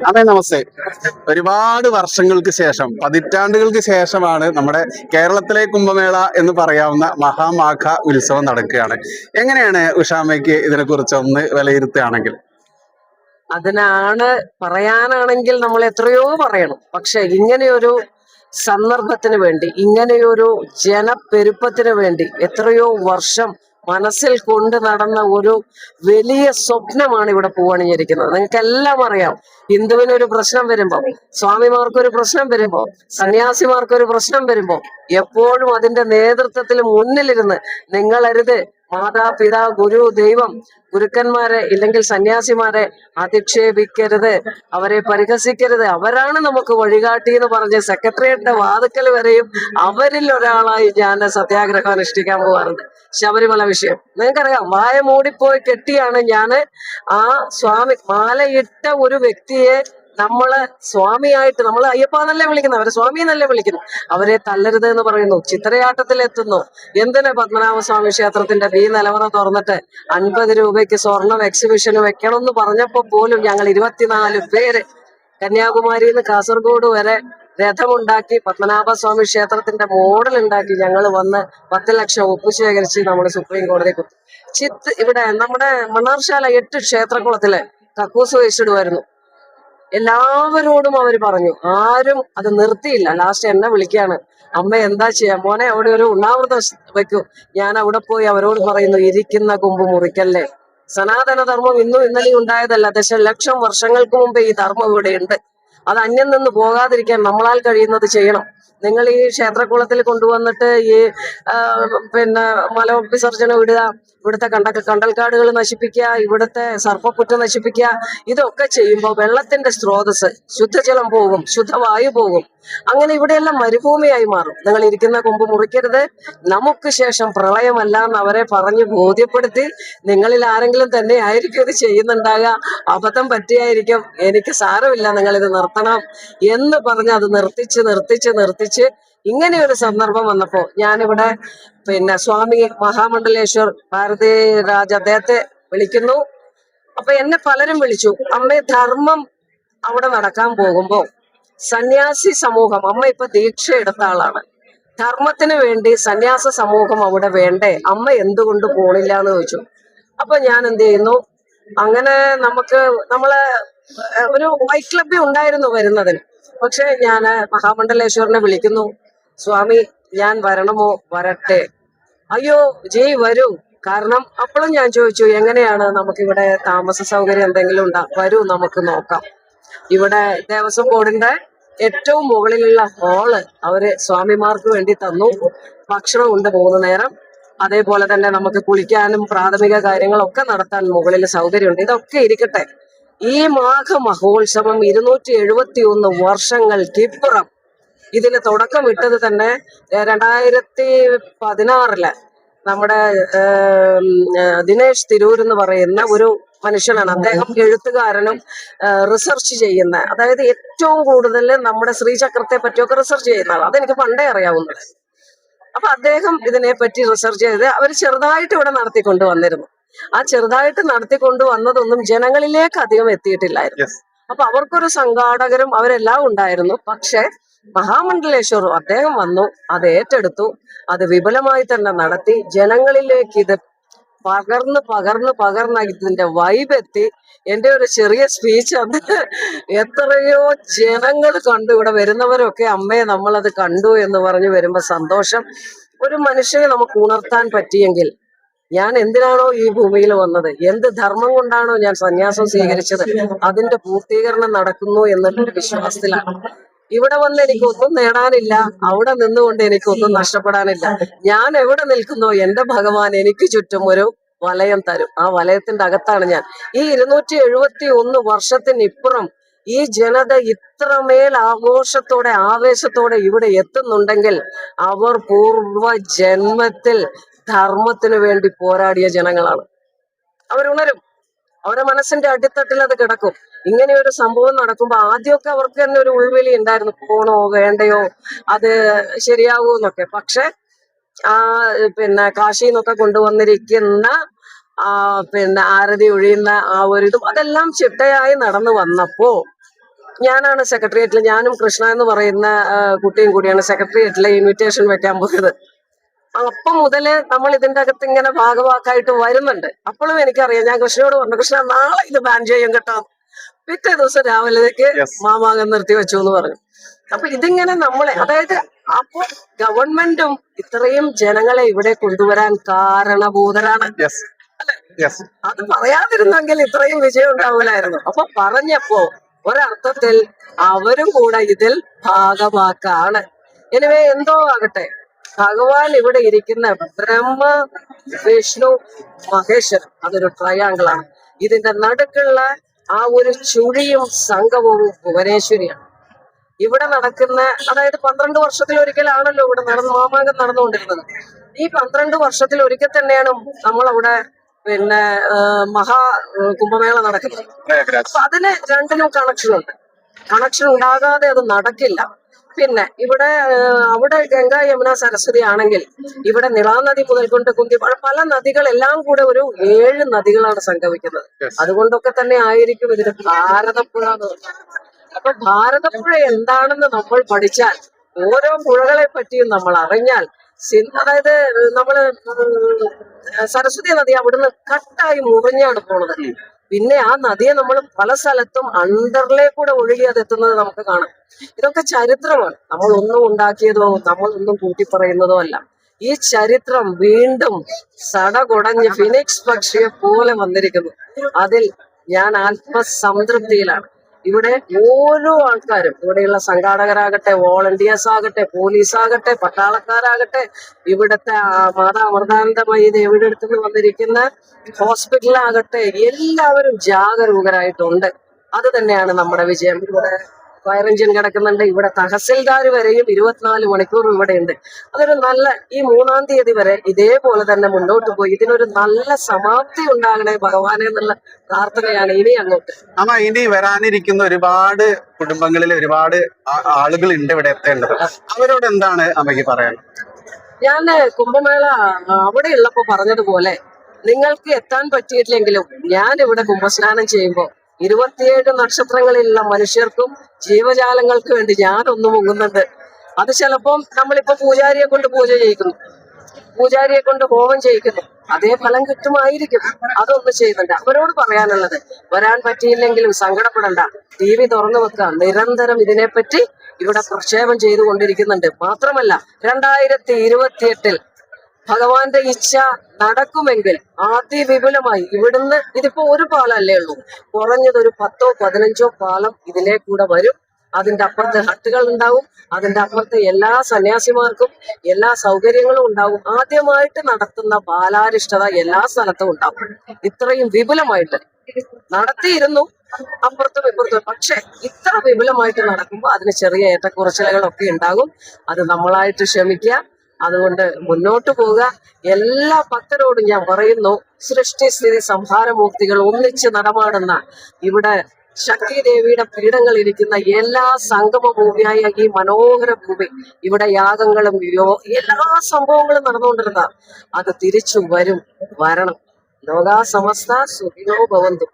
അതെ, നമസ്തേ. ഒരുപാട് വർഷങ്ങൾക്ക് ശേഷം, പതിറ്റാണ്ടുകൾക്ക് ശേഷമാണ് നമ്മുടെ കേരളത്തിലെ കുംഭമേള എന്ന് പറയാവുന്ന മഹാമാഘ ഉത്സവം നടക്കുകയാണ്. എങ്ങനെയാണ് ഉഷാമ്മയ്ക്ക് ഇതിനെക്കുറിച്ച് ഒന്ന് വിലയിരുത്തുകയാണെങ്കിൽ? പറയാനാണെങ്കിൽ നമ്മൾ എത്രയോ പറയണം. പക്ഷെ ഇങ്ങനെയൊരു സന്ദർഭത്തിന് വേണ്ടി, ഇങ്ങനെയൊരു ജനപ്പെരുപ്പത്തിന് വേണ്ടി എത്രയോ വർഷം മനസ്സിൽ കൊണ്ട് നടന്ന ഒരു വലിയ സ്വപ്നമാണ് ഇവിടെ പൂവണിഞ്ഞിരിക്കുന്നത്. നിങ്ങൾക്കെല്ലാം അറിയാം, ഹിന്ദുവിനൊരു പ്രശ്നം വരുമ്പോ, സ്വാമിമാർക്കൊരു പ്രശ്നം വരുമ്പോ, സന്യാസിമാർക്കൊരു പ്രശ്നം വരുമ്പോ എപ്പോഴും അതിന്റെ നേതൃത്വത്തിൽ മുന്നിലിരുന്ന് നിങ്ങളരുത്, മാതാപിതാ ഗുരു ദൈവം ഗുരുക്കന്മാരെ ഇല്ലെങ്കിൽ സന്യാസിമാരെ അധിക്ഷേപിക്കരുത്, അവരെ പരിഹസിക്കരുത്, അവരാണ് നമുക്ക് വഴികാട്ടി എന്ന് പറഞ്ഞ് സെക്രട്ടേറിയറ്റിന്റെ വാതുക്കൽ വരെയും അവരിൽ ഒരാളായി ഞാൻ സത്യാഗ്രഹം അനുഷ്ഠിക്കാൻ പോകാറുണ്ട്. ശബരിമല വിഷയം നിങ്ങൾക്കറിയാം, വായ മൂടിപ്പോയി കെട്ടിയാണ് ഞാന് ആ മാലയിട്ട ഒരു വ്യക്തിയെ നമ്മള് സ്വാമിയായിട്ട്, നമ്മൾ അയ്യപ്പാന്നല്ലേ വിളിക്കുന്നത്, അവരെ സ്വാമി എന്നല്ലേ വിളിക്കുന്നു, അവരെ തല്ലരുത് എന്ന് പറയുന്നു. ചിത്രയാട്ടത്തിൽ എത്തുന്നു. എന്തിന് പത്മനാഭസ്വാമി ക്ഷേത്രത്തിന്റെ നിലവറ തുറന്നിട്ട് 50 രൂപയ്ക്ക് സ്വർണം എക്സിബിഷന് വെക്കണം എന്ന് പറഞ്ഞപ്പോ പോലും ഞങ്ങൾ 24 പേര് കന്യാകുമാരിയിൽ നിന്ന് കാസർഗോഡ് വരെ രഥമുണ്ടാക്കി പത്മനാഭസ്വാമി ക്ഷേത്രത്തിന്റെ മോഡൽ ഉണ്ടാക്കി ഞങ്ങൾ വന്ന് 10 ലക്ഷം ഒപ്പ് ശേഖരിച്ച് നമ്മൾ സുപ്രീം കോടതി ഇവിടെ നമ്മുടെ മണ്ണാർശാല 8 ക്ഷേത്രകുളത്തില് കക്കൂസ് വെച്ചിടുമായിരുന്നു. എല്ലാവരോടും അവര് പറഞ്ഞു, ആരും അത് നിർത്തിയില്ല. ലാസ്റ്റ് എന്നെ വിളിക്കാണ്, അമ്മ എന്താ ചെയ്യാ മോനെ, അവിടെ ഒരു ഉണ്ണാവൃതം വെക്കൂ. ഞാൻ അവിടെ പോയി അവരോട് പറയുന്നു, ഇരിക്കുന്ന കൊമ്പ് മുറിക്കല്ലേ. സനാതന ധർമ്മം ഇന്നും ഇന്നലെയും ഉണ്ടായതല്ല, ദശലക്ഷം വർഷങ്ങൾക്ക് മുമ്പേ ഈ ധർമ്മം ഇവിടെ ഉണ്ട്. അത് അന്യം നിന്ന് പോകാതിരിക്കാൻ നമ്മളാൽ കഴിയുന്നത് ചെയ്യണം. നിങ്ങൾ ഈ ക്ഷേത്രകുളത്തിൽ കൊണ്ടുവന്നിട്ട് ഈ മല വിസർജനം ഇടുക, ഇവിടുത്തെ കണ്ടൽക്കാടുകൾ നശിപ്പിക്കുക, ഇവിടുത്തെ സർപ്പപ്പുറ്റ് നശിപ്പിക്കുക, ഇതൊക്കെ ചെയ്യുമ്പോൾ വെള്ളത്തിന്റെ സ്രോതസ്, ശുദ്ധജലം പോകും, ശുദ്ധവായു പോകും. അങ്ങനെ ഇവിടെയെല്ലാം മരുഭൂമിയായി മാറും. നിങ്ങൾ ഇരിക്കുന്ന കൊമ്പ് മുറിക്കരുത്, നമുക്ക് ശേഷം പ്രളയമല്ല എന്ന് അവരെ പറഞ്ഞ് ബോധ്യപ്പെടുത്തി, നിങ്ങളിൽ ആരെങ്കിലും തന്നെ ആയിരിക്കും ഇത് ചെയ്യുന്നുണ്ടാകുക, അബദ്ധം പറ്റിയായിരിക്കും, എനിക്ക് സാരമില്ല, നിങ്ങൾ ഇത് നിർത്തണം എന്ന് പറഞ്ഞ് അത് നിർത്തിച്ച് ഇങ്ങനെ ഒരു സന്ദർഭം വന്നപ്പോ ഞാനിവിടെ സ്വാമി മഹാമണ്ഡലേശ്വർ ഭാരതി രാജ അദ്ദേഹത്തെ വിളിക്കുന്നു. അപ്പൊ എന്നെ പലരും വിളിച്ചു, അമ്മേ ധർമ്മം അവിടെ നടക്കാൻ പോകുമ്പോ സന്യാസി സമൂഹം, അമ്മ ഇപ്പൊ ദീക്ഷ എടുത്ത ആളാണ്, ധർമ്മത്തിന് വേണ്ടി സന്യാസ സമൂഹം അവിടെ വേണ്ടേ, അമ്മ എന്തുകൊണ്ട് പോണില്ല എന്ന് ചോദിച്ചു. അപ്പൊ ഞാൻ എന്ത് ചെയ്യുന്നു, അങ്ങനെ നമ്മളെ ഒരു വൈറ്റ് ക്ലബ്ബിൽ ഉണ്ടായിരുന്നു വരുന്നതിന്. പക്ഷെ ഞാൻ മഹാമണ്ഡലേശ്വരനെ വിളിക്കുന്നു, സ്വാമി ഞാൻ വരണമോ? വരട്ടെ. അയ്യോ ജയ് വരൂ. കാരണം അപ്പോഴും ഞാൻ ചോദിച്ചു, എങ്ങനെയാണ് നമുക്കിവിടെ താമസ സൗകര്യം എന്തെങ്കിലും വരൂ, നമുക്ക് നോക്കാം. ഇവിടെ ദേവസ്വം ബോർഡിന്റെ ഏറ്റവും മുകളിലുള്ള ഹാള് അവര് സ്വാമിമാർക്ക് വേണ്ടി തന്നു. ഭക്ഷണം ഉണ്ട് 3 നേരം. അതേപോലെ തന്നെ നമുക്ക് കുളിക്കാനും പ്രാഥമിക കാര്യങ്ങളൊക്കെ നടത്താൻ മുകളിൽ സൗകര്യമുണ്ട്. ഇതൊക്കെ ഇരിക്കട്ടെ, ഈ മാഘ മഹോത്സവം 271 വർഷങ്ങൾക്കിപ്പുറം ഇതിന് തുടക്കമിട്ടത് തന്നെ 2016 നമ്മുടെ ദിനേശ് തിരൂർ എന്ന് പറയുന്ന ഒരു മനുഷ്യനാണ്. അദ്ദേഹം എഴുത്തുകാരനും റിസർച്ച് ചെയ്യുന്ന, അതായത് ഏറ്റവും കൂടുതൽ നമ്മുടെ ശ്രീചക്രത്തെ പറ്റിയൊക്കെ റിസർച്ച് ചെയ്യുന്ന ആളാണ്. അതെനിക്ക് പണ്ടേ അറിയാവുന്നത്. അപ്പൊ അദ്ദേഹം ഇതിനെ പറ്റി റിസർച്ച് ചെയ്ത് അവർ ചെറുതായിട്ട് ഇവിടെ നടത്തിക്കൊണ്ട് വന്നിരുന്നു. ആ ചെറുതായിട്ട് നടത്തിക്കൊണ്ട് വന്നതൊന്നും ജനങ്ങളിലേക്ക് അധികം എത്തിയിട്ടില്ലായിരുന്നു. അപ്പൊ അവർക്കൊരു സംഘാടകരും അവരെല്ലാം ഉണ്ടായിരുന്നു. പക്ഷെ മഹാമണ്ഡലേശ്വർ അദ്ദേഹം വന്നു, അത് ഏറ്റെടുത്തു, അത് വിപുലമായി തന്നെ നടത്തി, ജനങ്ങളിലേക്ക് ഇത് പകർന്ന് ഇതിന്റെ വൈബ് എത്തി. എന്റെ ഒരു ചെറിയ സ്പീച്ച് അത് എത്രയോ ജനങ്ങൾ കണ്ടു. ഇവിടെ വരുന്നവരൊക്കെ അമ്മയെ നമ്മളത് കണ്ടു എന്ന് പറഞ്ഞു വരുമ്പോ സന്തോഷം. ഒരു മനുഷ്യനെ നമുക്ക് ഉണർത്താൻ പറ്റിയെങ്കിൽ, ഞാൻ എന്തിനാണോ ഈ ഭൂമിയിൽ വന്നത്, എന്ത് ധർമ്മം കൊണ്ടാണോ ഞാൻ സന്യാസം സ്വീകരിച്ചത്, അതിന്റെ പൂർത്തീകരണം നടക്കുന്നു എന്നുള്ളൊരു വിശ്വാസത്തിലാണ്. ഇവിടെ വന്ന് എനിക്കൊന്നും നേടാനില്ല, അവിടെ നിന്നുകൊണ്ട് എനിക്കൊന്നും നഷ്ടപ്പെടാനില്ല. ഞാൻ എവിടെ നിൽക്കുന്നോ എന്റെ ഭഗവാൻ എനിക്ക് ചുറ്റും ഒരു വലയം തരും. ആ വലയത്തിന്റെ അകത്താണ് ഞാൻ. ഈ 271 വർഷത്തിനിപ്പുറം ഈ ജനത ഇത്രമേൽ ആഘോഷത്തോടെ ആവേശത്തോടെ ഇവിടെ എത്തുന്നുണ്ടെങ്കിൽ അവർ പൂർവ്വ ജന്മത്തിൽ ധർമ്മത്തിന് വേണ്ടി പോരാടിയ ജനങ്ങളാണ്. അവരുണരും, അവരുടെ മനസ്സിന്റെ അടിത്തട്ടിൽ അത് കിടക്കും. ഇങ്ങനെ ഒരു സംഭവം നടക്കുമ്പോ ആദ്യമൊക്കെ അവർക്ക് തന്നെ ഒരു ഉൾവിളി ഉണ്ടായിരുന്നു, പോണോ വേണ്ടയോ, അത് ശരിയാവൂ എന്നൊക്കെ. പക്ഷെ കാശിന്നൊക്കെ കൊണ്ടുവന്നിരിക്കുന്ന ആരതി ഒഴിയുന്ന ആ ഒരു ഇതും അതെല്ലാം ചിട്ടയായി നടന്നു വന്നപ്പോ ഞാനാണ് സെക്രട്ടേറിയറ്റിൽ, ഞാനും കൃഷ്ണ എന്ന് പറയുന്ന കുട്ടിയും കൂടിയാണ് സെക്രട്ടേറിയറ്റിലെ ഇൻവിറ്റേഷൻ വെക്കാൻ പോയത്. അപ്പം മുതല് നമ്മൾ ഇതിന്റെ അകത്ത് ഇങ്ങനെ ഭാഗവാക്കായിട്ട് വരുന്നുണ്ട്. അപ്പോഴും എനിക്കറിയാം, ഞാൻ കൃഷ്ണയോട് പറഞ്ഞു, കൃഷ്ണ നാളെ ഇത് ബാൻ ചെയ്യും കേട്ടോ. പിറ്റേ ദിവസം രാവിലേക്ക് യെസ്. മാമാങ്കം നിർത്തി വെച്ചു എന്ന് പറഞ്ഞു. അപ്പൊ ഇതിങ്ങനെ നമ്മളെ, അതായത് അപ്പൊ ഗവൺമെന്റും ഇത്രയും ജനങ്ങളെ ഇവിടെ കൊണ്ടുവരാൻ കാരണഭൂതരാണ്. യെസ്. യെസ്. അത് പറയാതിരുന്നെങ്കിൽ ഇത്രയും വിജയം ഉണ്ടാവില്ലായിരുന്നു. അപ്പൊ പറഞ്ഞപ്പോ ഒരർത്ഥത്തിൽ അവരും കൂടെ ഇതിൽ ഭാഗമാക്കാണ്. എനിവേ എന്തോ ആകട്ടെ, ഭഗവാൻ ഇവിടെ ഇരിക്കുന്ന ബ്രഹ്മ വിഷ്ണു മഹേശ്വരൻ അതൊരു ട്രയാങ്കിൾ ആണ്. ഇതിന്റെ നടുക്കുള്ള ആ ഒരു ചുഴിയും സംഗമവും ഭുവനേശ്വരിയാണ്. ഇവിടെ നടക്കുന്ന, അതായത് 12 വർഷത്തിലൊരിക്കലാണല്ലോ ഇവിടെ മാമാങ്കം നടന്നുകൊണ്ടിരുന്നത്. ഈ 12 വർഷത്തിലൊരിക്കൽ തന്നെയാണ് നമ്മളവിടെ പിന്നെ മഹാ കുംഭമേള നടക്കുന്നത്. അപ്പൊ അതിന് രണ്ടിനും കണക്ഷൻ ഉണ്ട്. കണക്ഷൻ ഉണ്ടാകാതെ അത് നടക്കില്ല. പിന്നെ ഇവിടെ അവിടെ ഗംഗ യമുന സരസ്വതി ആണെങ്കിൽ ഇവിടെ നിളാനദി മുതൽക്കൊണ്ട് കുന്തിപ്പുഴ, പല നദികളെല്ലാം കൂടെ ഒരു 7 നദികളാണ് സംഗമിക്കുന്നത്. അതുകൊണ്ടൊക്കെ തന്നെ ആയിരിക്കും ഇതിന് ഭാരതപ്പുഴ എന്ന് പറയുന്നത്. അപ്പൊ ഭാരതപ്പുഴ എന്താണെന്ന് നമ്മൾ പഠിച്ചാൽ, ഓരോ പുഴകളെ പറ്റിയും നമ്മൾ അറിഞ്ഞാൽ, അതായത് നമ്മള് സരസ്വതി നദി അവിടുന്ന് കട്ടായി മുറിഞ്ഞാണ് പോണത്. പിന്നെ ആ നദിയെ നമ്മൾ പല സ്ഥലത്തും അണ്ടറിലെ കൂടെ ഒഴുകി അത് എത്തുന്നത് നമുക്ക് കാണാം. ഇതൊക്കെ ചരിത്രമാണ്. നമ്മൾ ഒന്നും ഉണ്ടാക്കിയതോ നമ്മൾ ഒന്നും കൂട്ടിപ്പറയുന്നതോ അല്ല. ഈ ചരിത്രം വീണ്ടും സടകുടഞ്ഞ് ഫിനിക്സ് പക്ഷിയെ പോലെ വന്നിരിക്കുന്നു. അതിൽ ഞാൻ ആത്മസംതൃപ്തിയിലാണ്. ഇവിടെ ഓരോ ആൾക്കാരും, ഇവിടെയുള്ള സംഘാടകരാകട്ടെ, വോളണ്ടിയേഴ്സ് ആകട്ടെ, പോലീസ് ആകട്ടെ, പട്ടാളക്കാരാകട്ടെ, ഇവിടുത്തെ മാതാ അമൃതാനന്ദമയി ദേവിയുടെ അടുത്തുനിന്ന് വന്നിരിക്കുന്ന ഹോസ്പിറ്റലാകട്ടെ, എല്ലാവരും ജാഗരൂകരായിട്ടുണ്ട്. അത് തന്നെയാണ് നമ്മുടെ വിജയം. ഇവിടെ ഫയർ എഞ്ചിൻ കിടക്കുന്നുണ്ട്. ഇവിടെ തഹസിൽദാർ വരെയും 24 മണിക്കൂർ ഇവിടെ ഉണ്ട്. അതൊരു നല്ല, ഈ 3-ാം തീയതി വരെ ഇതേപോലെ തന്നെ മുന്നോട്ട് പോയി ഇതിനൊരു നല്ല സമാപ്തി ഉണ്ടാകണേ ഭഗവാനെ എന്നുള്ള പ്രാർത്ഥനയാണ് ഇനി അങ്ങോട്ട്. ഇനി വരാനിരിക്കുന്ന ഒരുപാട് കുടുംബങ്ങളിൽ ഒരുപാട് ആളുകൾ ഉണ്ട് ഇവിടെ എത്തേണ്ടത്. അവരോട് എന്താണ് അമ്മയ്ക്ക് പറയാൻ? ഞാൻ കുംഭമേള അവിടെ ഉള്ളപ്പോ പറഞ്ഞതുപോലെ, നിങ്ങൾക്ക് എത്താൻ പറ്റിയിട്ടില്ലെങ്കിലും ഞാൻ ഇവിടെ കുംഭസ്നാനം ചെയ്യുമ്പോൾ 27 നക്ഷത്രങ്ങളിലുള്ള മനുഷ്യർക്കും ജീവജാലങ്ങൾക്ക് വേണ്ടി ഞാനൊന്ന് മുങ്ങുന്നുണ്ട്. അത് ചിലപ്പം നമ്മളിപ്പോ പൂജാരിയെ കൊണ്ട് പൂജ ചെയ്യിക്കുന്നു, പൂജാരിയെ കൊണ്ട് ഹോമം ചെയ്യിക്കുന്നു, അതേ ഫലം കിട്ടുമായിരിക്കും. അതൊന്ന് ചെയ്യുന്നുണ്ട്. അവരോട് പറയാനുള്ളത്, വരാൻ പറ്റിയില്ലെങ്കിലും സങ്കടപ്പെടണ്ട, TV തുറന്നു വെക്കുക. നിരന്തരം ഇതിനെപ്പറ്റി ഇവിടെ പ്രക്ഷേപം ചെയ്തുകൊണ്ടിരിക്കുന്നുണ്ട്. മാത്രമല്ല 2028 ഭഗവാന്റെ ഇച്ഛ നടക്കുമെങ്കിൽ അതിവിപുലമായി ഇവിടുന്ന്, ഇതിപ്പോ ഒരു പാലല്ലേ ഉള്ളൂ, കുറഞ്ഞത് ഒരു 10ഓ 15ഓ പാലം ഇതിലേ കൂടെ വരും. അതിന്റെ അപ്പുറത്ത് ഹട്ടുകൾ ഉണ്ടാവും. അതിന്റെ അപ്പുറത്ത് എല്ലാ സന്യാസിമാർക്കും എല്ലാ സൗകര്യങ്ങളും ഉണ്ടാവും. ആദ്യമായിട്ട് നടത്തുന്ന ബാലാരിഷ്ടത എല്ലാ സ്ഥലത്തും ഉണ്ടാവും. ഇത്രയും വിപുലമായിട്ട് നടത്തിയിരുന്നു അപ്പുറത്തും ഇപ്പുറത്തും. പക്ഷെ ഇത്ര വിപുലമായിട്ട് നടക്കുമ്പോൾ അതിന് ചെറിയ ഏറ്റക്കുറച്ചിലുകളൊക്കെ ഉണ്ടാകും. അത് നമ്മളായിട്ട് ക്ഷമിക്കുക. അതുകൊണ്ട് മുന്നോട്ട് പോവുക. എല്ലാ ഭക്തരോടും ഞാൻ പറയുന്നു, സൃഷ്ടിസ്ഥിതി സംഹാരമൂർത്തികൾ ഒന്നിച്ച് നടമാടുന്ന ഇവിടെ ശക്തി ദേവിയുടെ പീഠങ്ങൾ ഇരിക്കുന്ന എല്ലാ സംഗമ ഭൂമിയായ ഈ മനോഹര ഭൂമി, ഇവിടെ യാഗങ്ങളും എല്ലാ സംഭവങ്ങളും നടന്നുകൊണ്ടിരുന്ന അത് തിരിച്ചു വരണം. ലോകാ സമസ്ത സുഖിനോ ഭവന്തു.